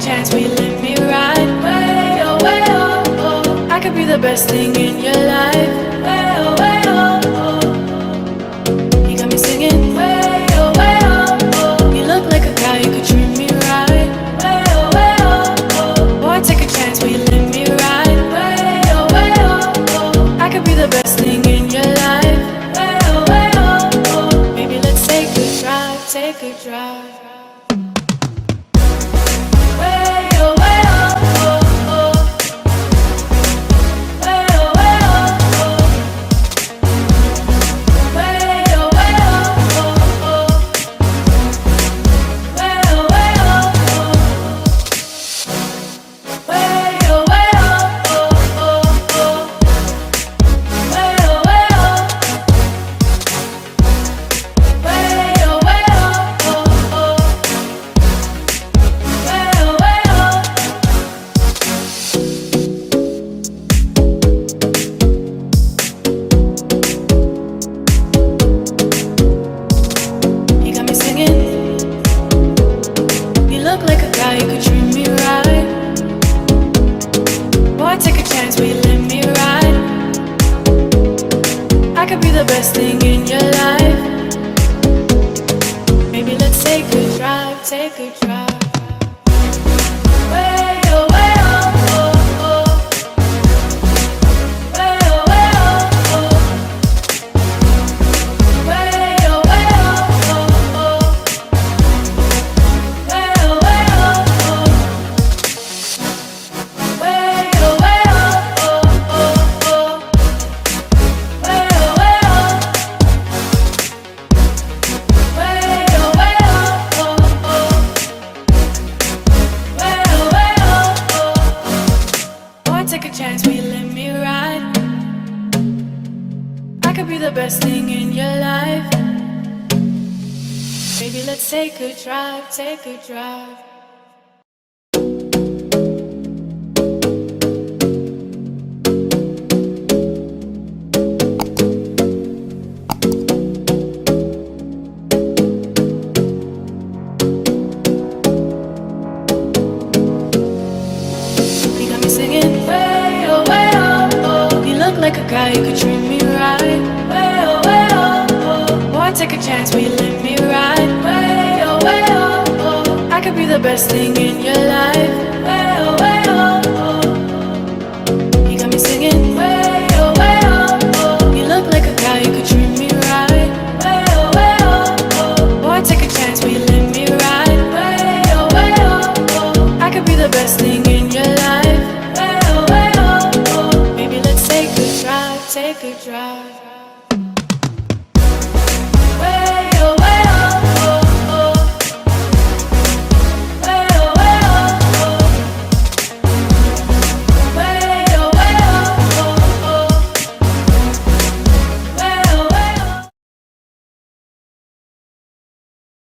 chance, will you let me ride? Way oh, way oh, oh. I could be the best thing in your life. Way oh, way oh, oh. You got me singing. Way oh, way oh, oh. You look like a guy, you could treat me right. Way oh, oh. Boy, take a chance, will you let me ride? Way oh, oh. I could be the best thing in your life. Way oh. Maybe let's take a drive, take a drive. You could treat me right. Boy, take a chance, will you let me ride? I could be the best thing in your life. Maybe let's take a drive, take a drive. Way oh, way oh, oh, oh. Way oh, way oh, oh. Way oh, way oh, oh, oh. Way oh, way oh. Take a chance, will you let me ride? I could be the best thing in your life. Baby, let's take a drive, take a drive. You got me singing. Like a guy, you could treat me right. Way oh, oh. Boy, take a chance, will you let me ride? Way oh, oh. I could be the best thing in your life. Way oh,